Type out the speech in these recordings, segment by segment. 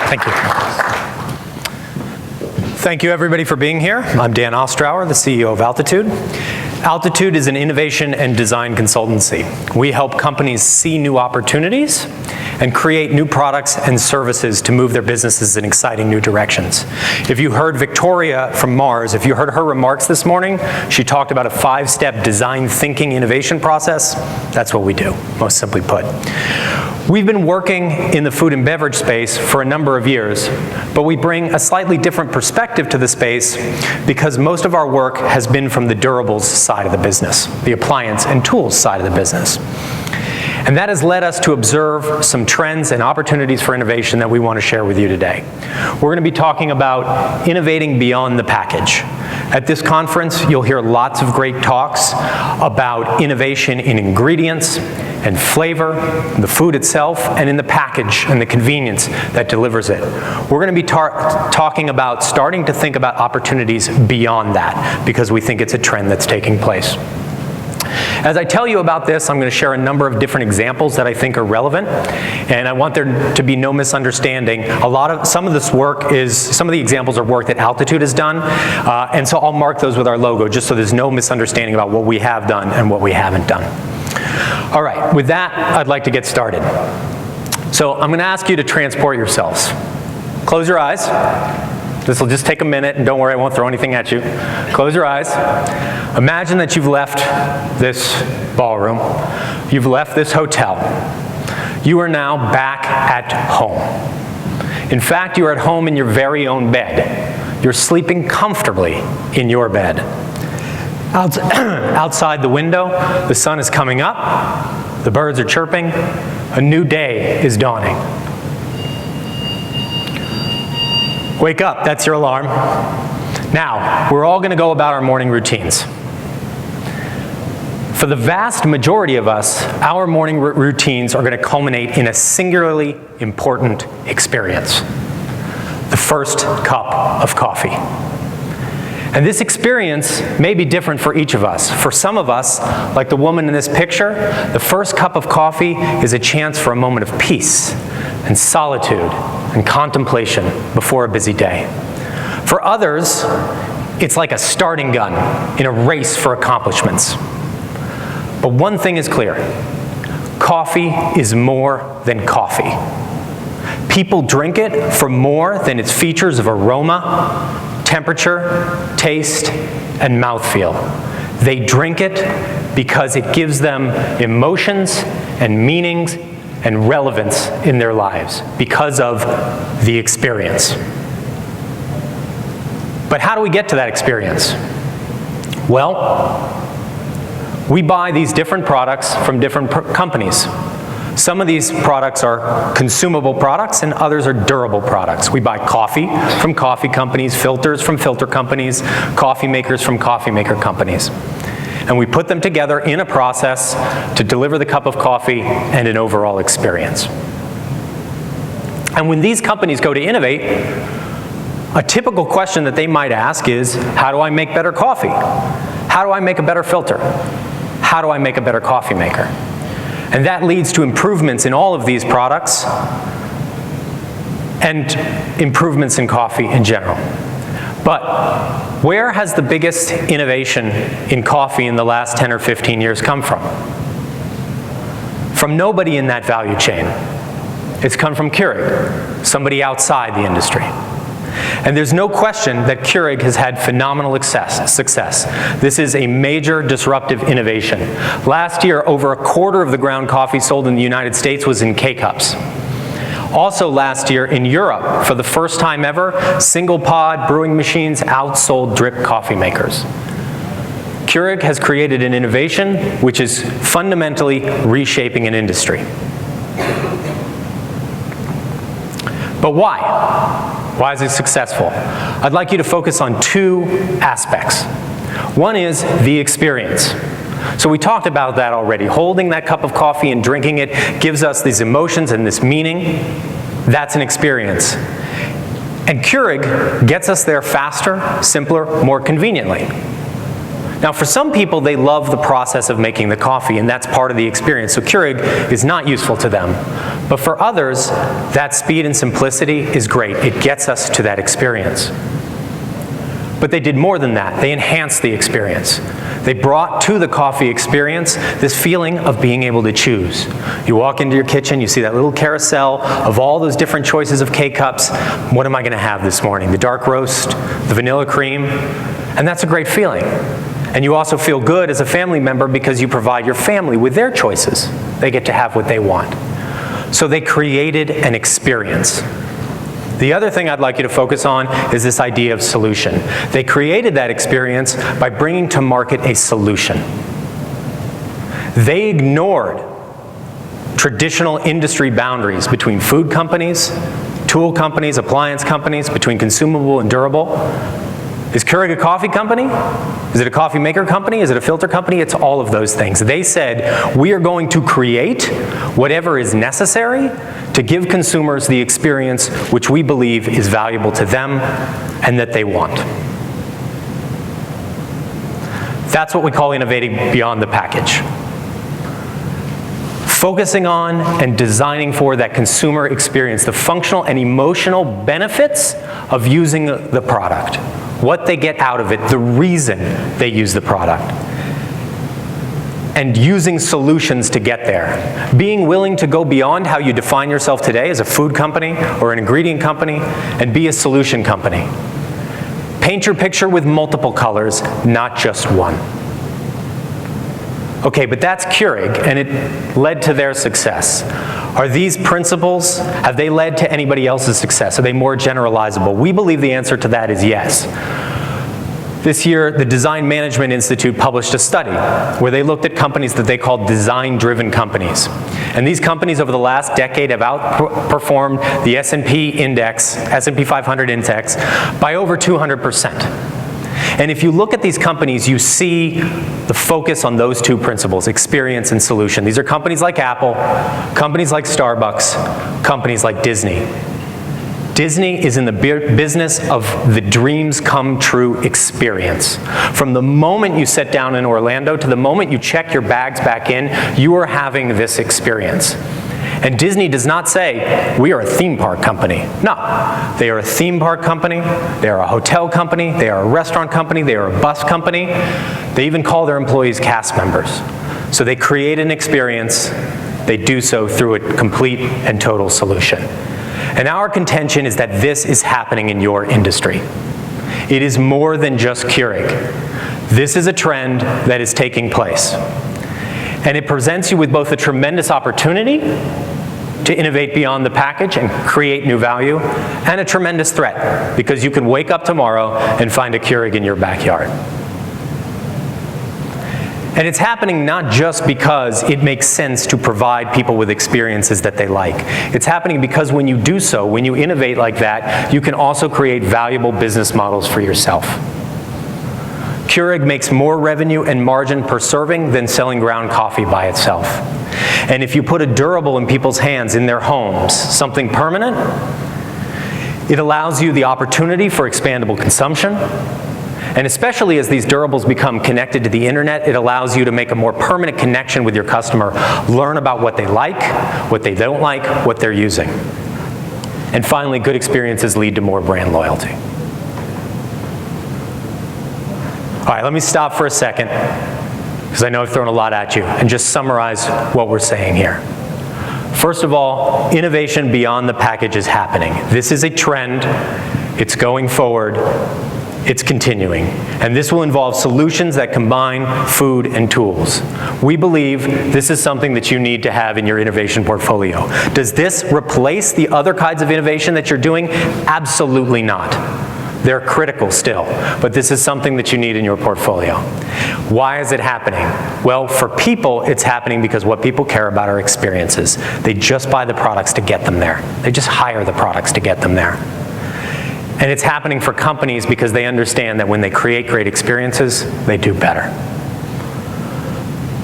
Thank you. Thank you, everybody, for being here. I'm Dan Ostrower, the CEO of Altitude. Altitude is an innovation and design consultancy. We help companies see new opportunities and create new products and services to move their businesses in exciting new directions. If you heard Victoria from Mars, if you heard her remarks this morning, she talked about a 5-step design thinking innovation process. That's what we do, most simply put. We've been working in the food and beverage space for a number of years, but we bring a slightly different perspective to the space because most of our work has been from the durables side of the business, the appliance and tools side of the business. And that has led us to observe some trends and opportunities for innovation that we want to share with you today. We're going to be talking about innovating beyond the package. At this conference, you'll hear lots of great talks about innovation in ingredients and flavor, the food itself, and in the package and the convenience that delivers it. We're going to be talking about starting to think about opportunities beyond that because we think it's a trend that's taking place. As I tell you about this, I'm going to share a number of different examples that I think are relevant, and I want there to be no misunderstanding. Some of the examples are work that Altitude has done, and so I'll mark those with our logo just so there's no misunderstanding about what we have done and what we haven't done. All right, with that, I'd like to get started. So I'm going to ask you to transport yourselves. Close your eyes. This will just take a minute, and don't worry, I won't throw anything at you. Close your eyes. Imagine that you've left this ballroom. You've left this hotel. You are now back at home. In fact, you are at home in your very own bed. You're sleeping comfortably in your bed. Outside the window, the sun is coming up. The birds are chirping. A new day is dawning. Wake up, that's your alarm. Now, we're all going to go about our morning routines. For the vast majority of us, our morning routines are going to culminate in a singularly important experience: the first cup of coffee. And this experience may be different for each of us. For some of us, like the woman in this picture, the first cup of coffee is a chance for a moment of peace and solitude and contemplation before a busy day. For others, it's like a starting gun in a race for accomplishments. But one thing is clear: coffee is more than coffee. People drink it for more than its features of aroma, temperature, taste, and mouthfeel. They drink it because it gives them emotions and meanings and relevance in their lives because of the experience. But how do we get to that experience? Well, we buy these different products from different companies. Some of these products are consumable products and others are durable products. We buy coffee from coffee companies, filters from filter companies, coffee makers from coffee maker companies. And we put them together in a process to deliver the cup of coffee and an overall experience. And when these companies go to innovate, a typical question that they might ask is, how do I make better coffee? How do I make a better filter? How do I make a better coffee maker? And that leads to improvements in all of these products and improvements in coffee in general. But where has the biggest innovation in coffee in the last 10 or 15 years come from? From nobody in that value chain. It's come from Keurig, somebody outside the industry. And there's no question that Keurig has had phenomenal success. This is a major disruptive innovation. Last year, over a quarter of the ground coffee sold in the United States was in K-Cups. Also last year in Europe, for the first time ever, single pod brewing machines outsold drip coffee makers. Keurig has created an innovation which is fundamentally reshaping an industry. But why? Why is it successful? I'd like you to focus on two aspects. One is the experience. So we talked about that already. Holding that cup of coffee and drinking it gives us these emotions and this meaning. That's an experience. And Keurig gets us there faster, simpler, more conveniently. Now, for some people, they love the process of making the coffee, and that's part of the experience, so Keurig is not useful to them. But for others, that speed and simplicity is great. It gets us to that experience. But they did more than that. They enhanced the experience. They brought to the coffee experience this feeling of being able to choose. You walk into your kitchen, you see that little carousel of all those different choices of K-Cups. What am I going to have this morning? The dark roast, the vanilla cream, and that's a great feeling. And you also feel good as a family member because you provide your family with their choices. They get to have what they want. So they created an experience. The other thing I'd like you to focus on is this idea of solution. They created that experience by bringing to market a solution. They ignored traditional industry boundaries between food companies, tool companies, appliance companies, between consumable and durable. Is Keurig a coffee company? Is it a coffee maker company? Is it a filter company? It's all of those things. They said, we are going to create whatever is necessary to give consumers the experience which we believe is valuable to them and that they want. That's what we call innovating beyond the package. Focusing on and designing for that consumer experience, the functional and emotional benefits of using the product, what they get out of it, the reason they use the product, and using solutions to get there. Being willing to go beyond how you define yourself today as a food company or an ingredient company and be a solution company. Paint your picture with multiple colors, not just one. Okay, but that's Keurig, and it led to their success. Are these principles, have they led to anybody else's success? Are they more generalizable? We believe the answer to that is yes. This year, the Design Management Institute published a study where they looked at companies that they called design-driven companies. And these companies over the last decade have outperformed the S&P index, S&P 500 index, by over 200%. And if you look at these companies, you see the focus on those two principles, experience and solution. These are companies like Apple, companies like Starbucks, companies like Disney. Disney is in the business of the dreams come true experience. From the moment you sit down in Orlando to the moment you check your bags back in, you are having this experience. And Disney does not say, we are a theme park company. No, they are a theme park company, they are a hotel company, they are a restaurant company, they are a bus company. They even call their employees cast members. So they create an experience, they do so through a complete and total solution. And our contention is that this is happening in your industry. It is more than just Keurig. This is a trend that is taking place. And it presents you with both a tremendous opportunity to innovate beyond the package and create new value, and a tremendous threat, because you can wake up tomorrow and find a Keurig in your backyard. And it's happening not just because it makes sense to provide people with experiences that they like. It's happening because when you do so, when you innovate like that, you can also create valuable business models for yourself. Keurig makes more revenue and margin per serving than selling ground coffee by itself. And if you put a durable in people's hands in their homes, something permanent, it allows you the opportunity for expandable consumption. And especially as these durables become connected to the internet, it allows you to make a more permanent connection with your customer, learn about what they like, what they don't like, what they're using. And finally, good experiences lead to more brand loyalty. All right, let me stop for a second, because I know I've thrown a lot at you, and just summarize what we're saying here. First of all, innovation beyond the package is happening. This is a trend, it's going forward, it's continuing. And this will involve solutions that combine food and tools. We believe this is something that you need to have in your innovation portfolio. Does this replace the other kinds of innovation that you're doing? Absolutely not. They're critical still, but this is something that you need in your portfolio. Why is it happening? Well, for people, it's happening because what people care about are experiences. They just buy the products to get them there. They just hire the products to get them there. And it's happening for companies because they understand that when they create great experiences, they do better.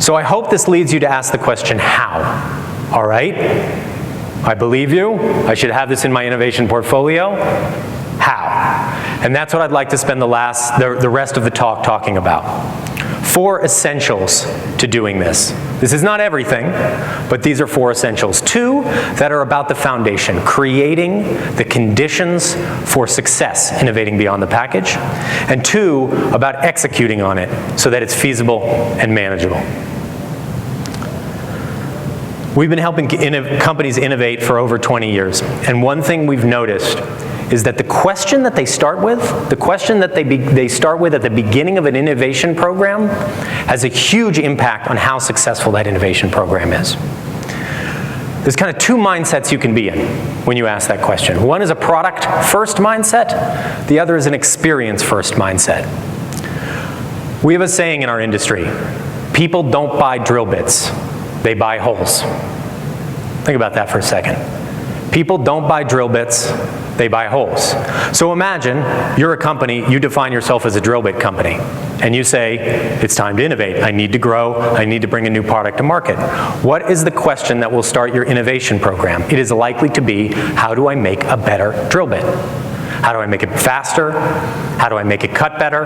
So I hope this leads you to ask the question, how? All right? I believe you. I should have this in my innovation portfolio. How? And that's what I'd like to spend the rest of the talk talking about. 4 essentials to doing this. This is not everything, but these are 4 essentials. 2 that are about the foundation, creating the conditions for success, innovating beyond the package, and 2 about executing on it so that it's feasible and manageable. We've been helping companies innovate for over 20 years, and one thing we've noticed is that the question that they start with, the question that they start with at the beginning of an innovation program has a huge impact on how successful that innovation program is. There's kind of 2 mindsets you can be in when you ask that question. One is a product-first mindset, the other is an experience-first mindset. We have a saying in our industry, people don't buy drill bits, they buy holes. Think about that for a second. People don't buy drill bits, they buy holes. So imagine you're a company, you define yourself as a drill bit company, and you say, it's time to innovate. I need to grow, I need to bring a new product to market. What is the question that will start your innovation program? It is likely to be, how do I make a better drill bit? How do I make it faster? How do I make it cut better?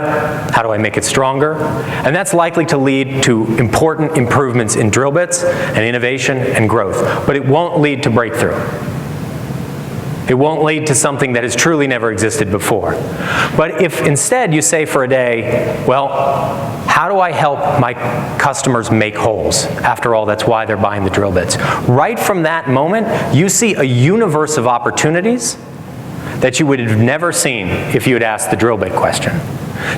How do I make it stronger? And that's likely to lead to important improvements in drill bits and innovation and growth, but it won't lead to breakthrough. It won't lead to something that has truly never existed before. But if instead you say for a day, well, how do I help my customers make holes? After all, that's why they're buying the drill bits. Right from that moment, you see a universe of opportunities that you would have never seen if you had asked the drill bit question.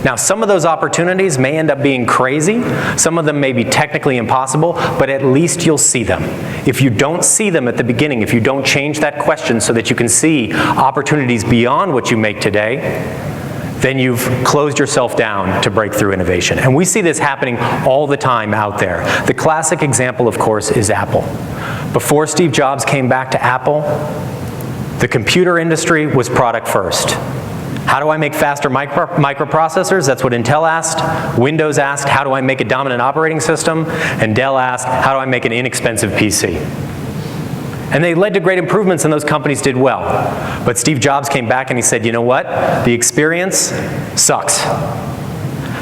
Now, some of those opportunities may end up being crazy, some of them may be technically impossible, but at least you'll see them. If you don't see them at the beginning, if you don't change that question so that you can see opportunities beyond what you make today, then you've closed yourself down to breakthrough innovation. And we see this happening all the time out there. The classic example, of course, is Apple. Before Steve Jobs came back to Apple, the computer industry was product first. How do I make faster microprocessors? That's what Intel asked. Windows asked, how do I make a dominant operating system? And Dell asked, how do I make an inexpensive PC? And they led to great improvements, and those companies did well. But Steve Jobs came back and he said, you know what? The experience sucks.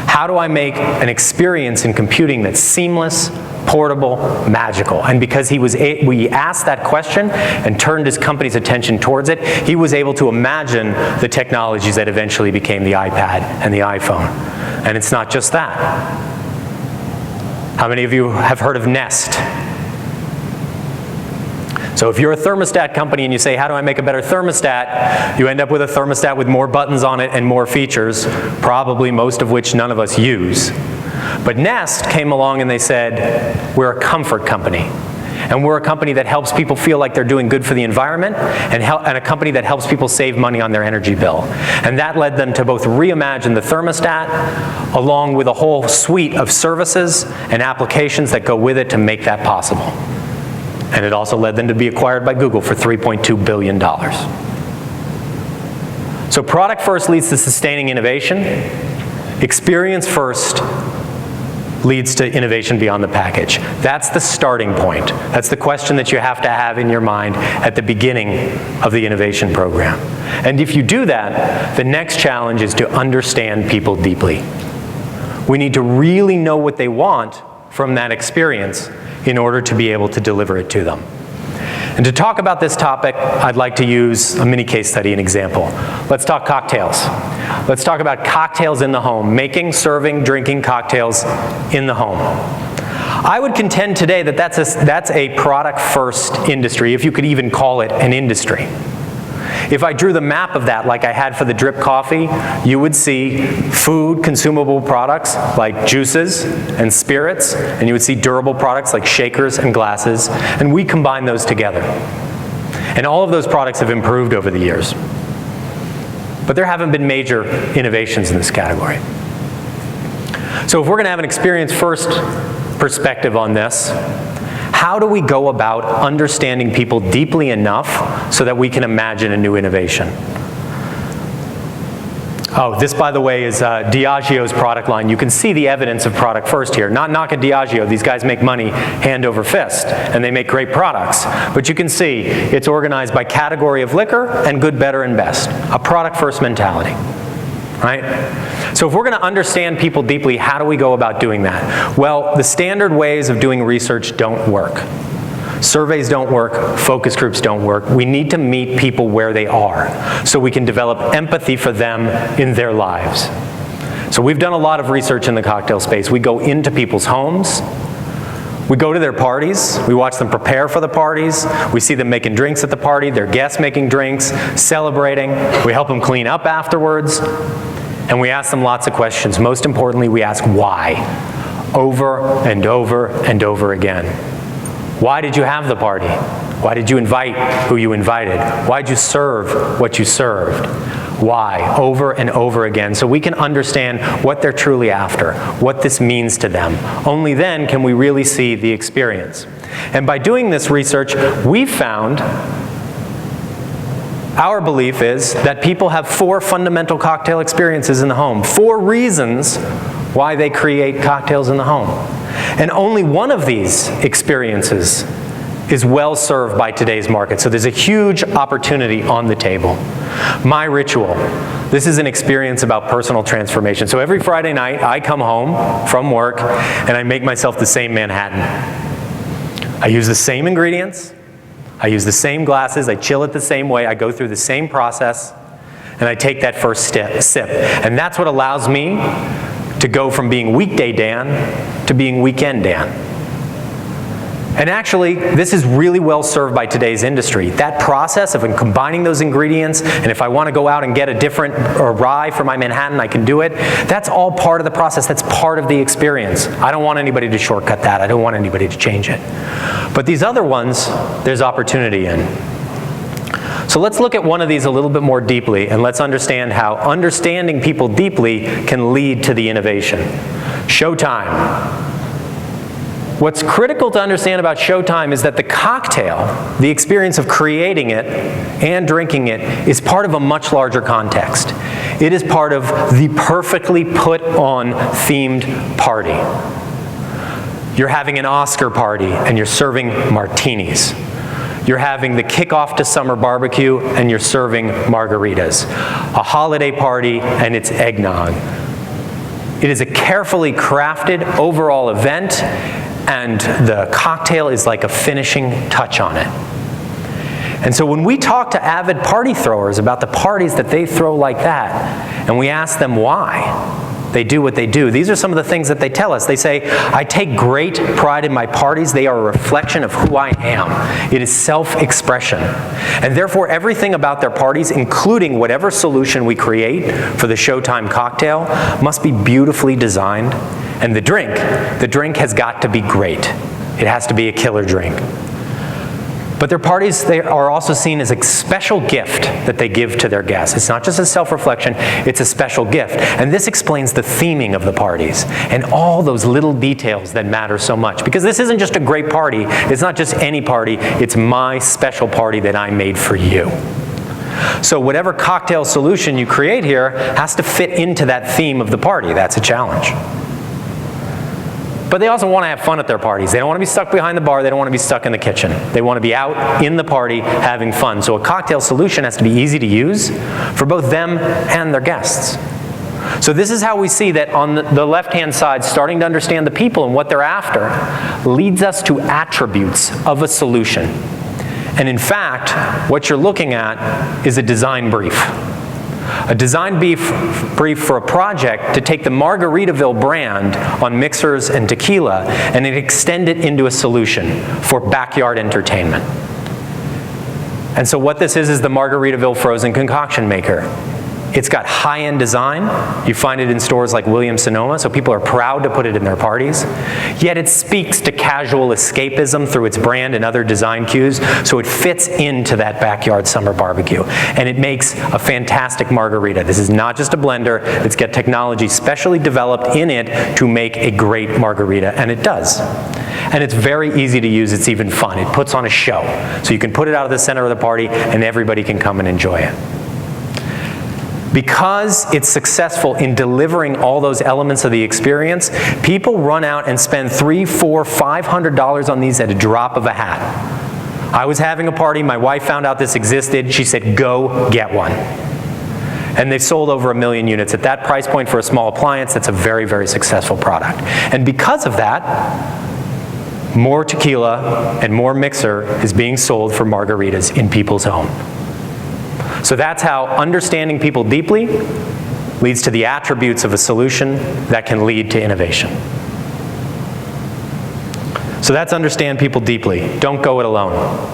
How do I make an experience in computing that's seamless, portable, magical? And because we asked that question and turned his company's attention towards it, he was able to imagine the technologies that eventually became the iPad and the iPhone. And it's not just that. How many of you have heard of Nest? So if you're a thermostat company and you say, how do I make a better thermostat? You end up with a thermostat with more buttons on it and more features, probably most of which none of us use. But Nest came along and they said, we're a comfort company. And we're a company that helps people feel like they're doing good for the environment, and a company that helps people save money on their energy bill. And that led them to both reimagine the thermostat, along with a whole suite of services and applications that go with it to make that possible. And it also led them to be acquired by Google for $3.2 billion. So product first leads to sustaining innovation. Experience first leads to innovation beyond the package. That's the starting point. That's the question that you have to have in your mind at the beginning of the innovation program. And if you do that, the next challenge is to understand people deeply. We need to really know what they want from that experience in order to be able to deliver it to them. And to talk about this topic, I'd like to use a mini case study, an example. Let's talk cocktails. Let's talk about cocktails in the home, making, serving, drinking cocktails in the home. I would contend today that that's a product-first industry, if you could even call it an industry. If I drew the map of that like I had for the drip coffee, you would see food, consumable products like juices and spirits, and you would see durable products like shakers and glasses, and we combine those together. And all of those products have improved over the years. But there haven't been major innovations in this category. So if we're going to have an experience-first perspective on this, how do we go about understanding people deeply enough so that we can imagine a new innovation? Oh, this, by the way, is Diageo's product line. You can see the evidence of product first here. Not knocking Diageo. These guys make money hand over fist, and they make great products. But you can see it's organized by category of liquor and good, better, and best. A product first mentality, right? So if we're going to understand people deeply, how do we go about doing that? Well, the standard ways of doing research don't work. Surveys don't work, focus groups don't work. We need to meet people where they are so we can develop empathy for them in their lives. So we've done a lot of research in the cocktail space. We go into people's homes. We go to their parties. We watch them prepare for the parties. We see them making drinks at the party, their guests making drinks, celebrating. We help them clean up afterwards. And we ask them lots of questions. Most importantly, we ask why, over and over and over again. Why did you have the party? Why did you invite who you invited? Why did you serve what you served? Why? Over and over again, so we can understand what they're truly after, what this means to them. Only then can we really see the experience. And by doing this research, we found, our belief is that people have 4 fundamental cocktail experiences in the home, 4 reasons why they create cocktails in the home. And only one of these experiences is well served by today's market. So there's a huge opportunity on the table. My ritual. This is an experience about personal transformation. So every Friday night, I come home from work and I make myself the same Manhattan. I use the same ingredients. I use the same glasses. I chill it the same way. I go through the same process. And I take that first sip. And that's what allows me to go from being weekday Dan to being weekend Dan. And actually, this is really well served by today's industry. That process of combining those ingredients, and if I want to go out and get a different rye for my Manhattan, I can do it. That's all part of the process. That's part of the experience. I don't want anybody to shortcut that. I don't want anybody to change it. But these other ones, there's opportunity in. So let's look at one of these a little bit more deeply, and let's understand how understanding people deeply can lead to the innovation. Showtime. What's critical to understand about Showtime is that the cocktail, the experience of creating it and drinking it, is part of a much larger context. It is part of the perfectly put on themed party. You're having an Oscar party and you're serving martinis. You're having the kickoff to summer barbecue and you're serving margaritas. A holiday party and it's eggnog. It is a carefully crafted overall event, and the cocktail is like a finishing touch on it. And so when we talk to avid party throwers about the parties that they throw like that, and we ask them why they do what they do, these are some of the things that they tell us. They say, I take great pride in my parties. They are a reflection of who I am. It is self-expression. And therefore, everything about their parties, including whatever solution we create for the Showtime cocktail, must be beautifully designed. And the drink has got to be great. It has to be a killer drink. But their parties, they are also seen as a special gift that they give to their guests. It's not just a self-reflection, it's a special gift. And this explains the theming of the parties and all those little details that matter so much. Because this isn't just a great party, it's not just any party, it's my special party that I made for you. So whatever cocktail solution you create here has to fit into that theme of the party. That's a challenge. But they also want to have fun at their parties. They don't want to be stuck behind the bar. They don't want to be stuck in the kitchen. They want to be out in the party having fun. So a cocktail solution has to be easy to use for both them and their guests. So this is how we see that on the left-hand side, starting to understand the people and what they're after leads us to attributes of a solution. And in fact, what you're looking at is a design brief. A design brief for a project to take the Margaritaville brand on mixers and tequila and extend it into a solution for backyard entertainment. And so what this is the Margaritaville frozen concoction maker. It's got high-end design. You find it in stores like Williams-Sonoma, so people are proud to put it in their parties. Yet it speaks to casual escapism through its brand and other design cues, so it fits into that backyard summer barbecue. And it makes a fantastic margarita. This is not just a blender. It's got technology specially developed in it to make a great margarita, and it does. And it's very easy to use. It's even fun. It puts on a show. So you can put it out of the center of the party, and everybody can come and enjoy it. Because it's successful in delivering all those elements of the experience, people run out and spend $300, $400, $500 on these at a drop of a hat. I was having a party, my wife found out this existed, she said, go get one. And they've sold over 1 million units. At that price point for a small appliance, that's a very, very successful product. And because of that, more tequila and more mixer is being sold for margaritas in people's home. So that's how understanding people deeply leads to the attributes of a solution that can lead to innovation. So that's understand people deeply. Don't go it alone.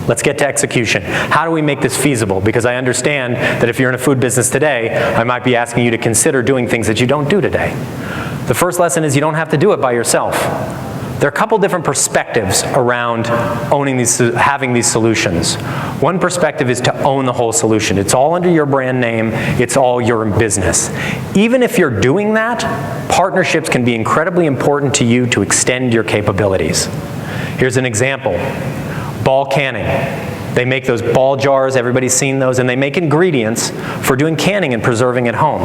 Let's get to execution. How do we make this feasible? Because I understand that if you're in a food business today, I might be asking you to consider doing things that you don't do today. The first lesson is you don't have to do it by yourself. There are a couple different perspectives around having these solutions. One perspective is to own the whole solution. It's all under your brand name. It's all your business. Even if you're doing that, partnerships can be incredibly important to you to extend your capabilities. Here's an example. Ball canning. They make those ball jars, everybody's seen those, and they make ingredients for doing canning and preserving at home.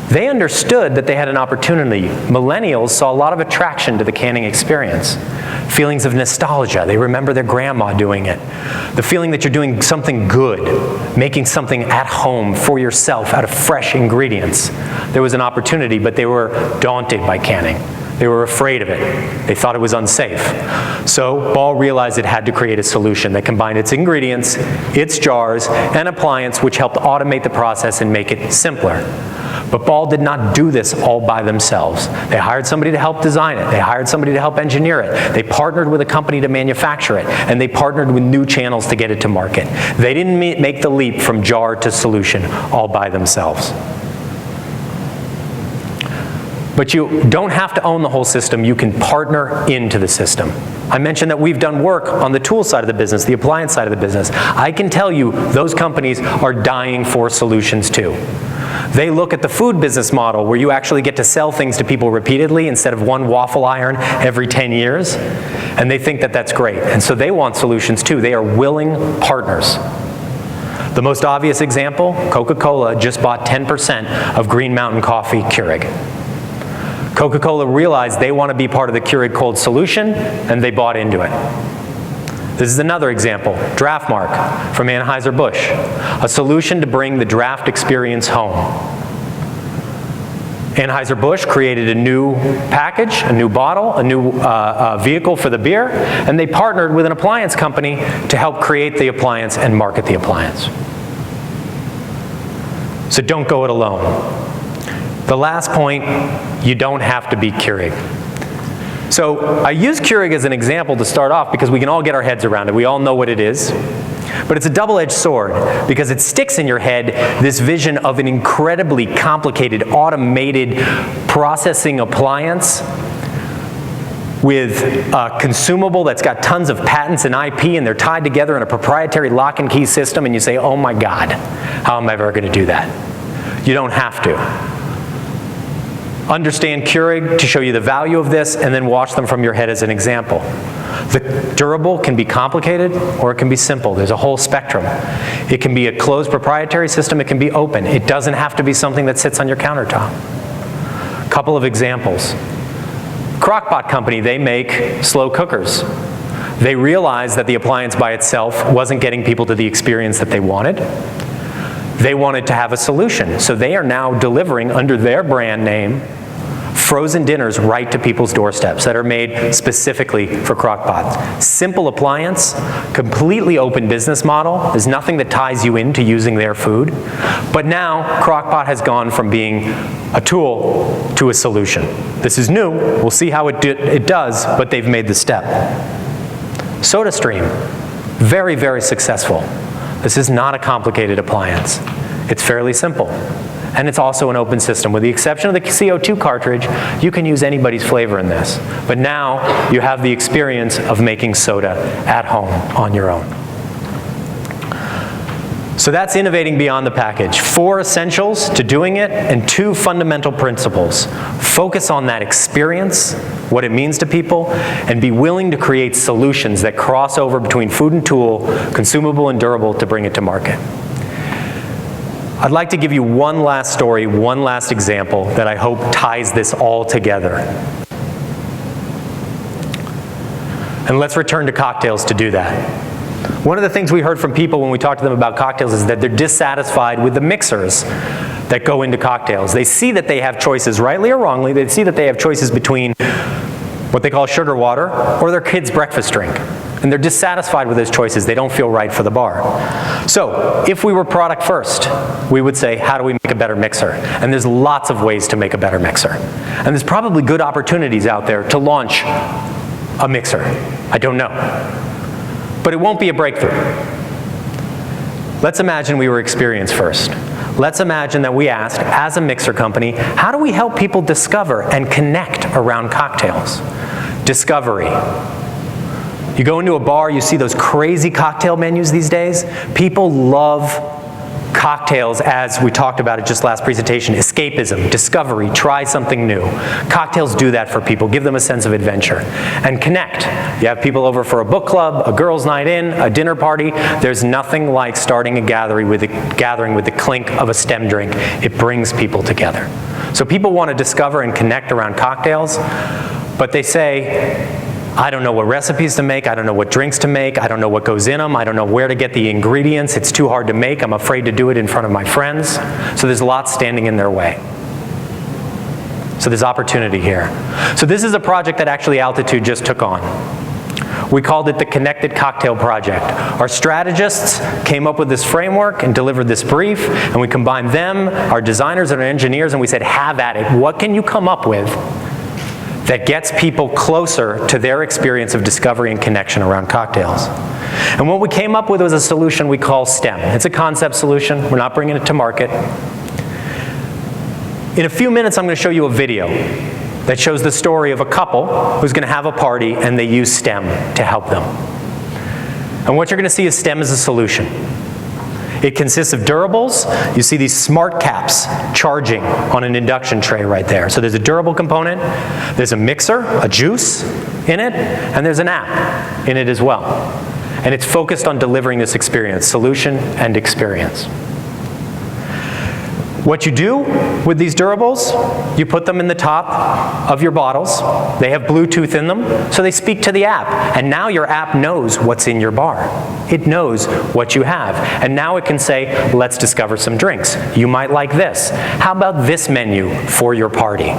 They understood that they had an opportunity. Millennials saw a lot of attraction to the canning experience. Feelings of nostalgia. They remember their grandma doing it. The feeling that you're doing something good, making something at home for yourself out of fresh ingredients. There was an opportunity, but they were daunted by canning. They were afraid of it. They thought it was unsafe. So Ball realized it had to create a solution that combined its ingredients, its jars, and appliance, which helped automate the process and make it simpler. But Ball did not do this all by themselves. They hired somebody to help design it. They hired somebody to help engineer it. They partnered with a company to manufacture it. And they partnered with new channels to get it to market. They didn't make the leap from jar to solution all by themselves. But you don't have to own the whole system. You can partner into the system. I mentioned that we've done work on the tool side of the business, the appliance side of the business. I can tell you those companies are dying for solutions too. They look at the food business model where you actually get to sell things to people repeatedly instead of one waffle iron every 10 years, and they think that that's great. And so they want solutions too. They are willing partners. The most obvious example, Coca-Cola just bought 10% of Green Mountain Coffee Keurig. Coca-Cola realized they want to be part of the Keurig Cold solution, and they bought into it. This is another example, Draftmark from Anheuser-Busch, a solution to bring the draft experience home. Anheuser-Busch created a new package, a new bottle, a new vehicle for the beer, and they partnered with an appliance company to help create the appliance and market the appliance. So don't go it alone. The last point, you don't have to be Keurig. So I use Keurig as an example to start off because we can all get our heads around it. We all know what it is. But it's a double-edged sword because it sticks in your head this vision of an incredibly complicated, automated processing appliance with a consumable that's got tons of patents and IP, and they're tied together in a proprietary lock and key system, and you say, oh my God, how am I ever going to do that? You don't have to. Understand Keurig to show you the value of this, and then watch them from your head as an example. The durable can be complicated, or it can be simple. There's a whole spectrum. It can be a closed proprietary system. It can be open. It doesn't have to be something that sits on your countertop. A couple of examples. Crock-Pot company, they make slow cookers. They realized that the appliance by itself wasn't getting people to the experience that they wanted. They wanted to have a solution, so they are now delivering under their brand name frozen dinners right to people's doorsteps that are made specifically for Crock-Pots. Simple appliance, completely open business model. There's nothing that ties you into using their food. But now Crock-Pot has gone from being a tool to a solution. This is new. We'll see how it does, but they've made the step. SodaStream, very, very successful. This is not a complicated appliance. It's fairly simple. And it's also an open system. With the exception of the CO2 cartridge, you can use anybody's flavor in this. But now you have the experience of making soda at home on your own. So that's innovating beyond the package. 4 essentials to doing it, and 2 fundamental principles. Focus on that experience, what it means to people, and be willing to create solutions that cross over between food and tool, consumable and durable, to bring it to market. I'd like to give you one last story, one last example that I hope ties this all together. And let's return to cocktails to do that. One of the things we heard from people when we talked to them about cocktails is that they're dissatisfied with the mixers that go into cocktails. They see that they have choices, rightly or wrongly, they see that they have choices between what they call sugar water or their kid's breakfast drink. And they're dissatisfied with those choices. They don't feel right for the bar. So if we were product first, we would say, how do we make a better mixer? And there's lots of ways to make a better mixer. And there's probably good opportunities out there to launch a mixer. I don't know. But it won't be a breakthrough. Let's imagine we were experience first. Let's imagine that we asked, as a mixer company, how do we help people discover and connect around cocktails? Discovery. You go into a bar, you see those crazy cocktail menus these days. People love cocktails, as we talked about it just last presentation. Escapism, discovery, try something new. Cocktails do that for people, give them a sense of adventure. And connect. You have people over for a book club, a girls' night in, a dinner party. There's nothing like starting a gathering with the clink of a stem drink. It brings people together. So people want to discover and connect around cocktails, but they say, I don't know what recipes to make, I don't know what drinks to make, I don't know what goes in them, I don't know where to get the ingredients, it's too hard to make, I'm afraid to do it in front of my friends. So there's lots standing in their way. So there's opportunity here. So this is a project that actually Altitude just took on. We called it the Connected Cocktail Project. Our strategists came up with this framework and delivered this brief, and we combined them, our designers and our engineers, and we said, have at it. What can you come up with that gets people closer to their experience of discovery and connection around cocktails? And what we came up with was a solution we call STEM. It's a concept solution. We're not bringing it to market. In a few minutes, I'm going to show you a video that shows the story of a couple who's going to have a party, and they use STEM to help them. And what you're going to see is STEM as a solution. It consists of durables. You see these smart caps charging on an induction tray right there. So there's a durable component, there's a mixer, a juice in it, and there's an app in it as well. And it's focused on delivering this experience, solution and experience. What you do with these durables, you put them in the top of your bottles. They have Bluetooth in them, so they speak to the app. And now your app knows what's in your bar. It knows what you have. And now it can say, let's discover some drinks. You might like this. How about this menu for your party?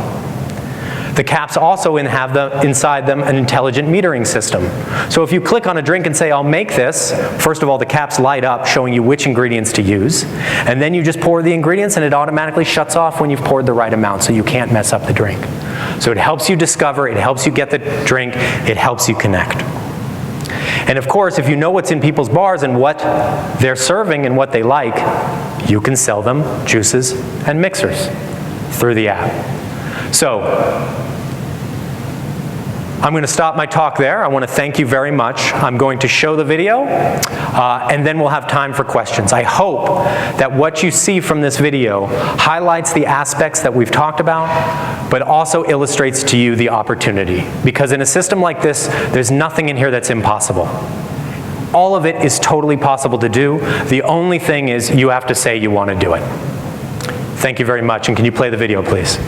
The caps also have inside them an intelligent metering system. So if you click on a drink and say, I'll make this, first of all, the caps light up showing you which ingredients to use. And then you just pour the ingredients and it automatically shuts off when you've poured the right amount so you can't mess up the drink. So it helps you discover, it helps you get the drink, it helps you connect. And of course, if you know what's in people's bars and what they're serving and what they like, you can sell them juices and mixers through the app. So, I'm going to stop my talk there. I want to thank you very much. I'm going to show the video, and then we'll have time for questions. I hope that what you see from this video highlights the aspects that we've talked about, but also illustrates to you the opportunity. Because in a system like this, there's nothing in here that's impossible. All of it is totally possible to do. The only thing is you have to say you want to do it. Thank you very much, and can you play the video, please?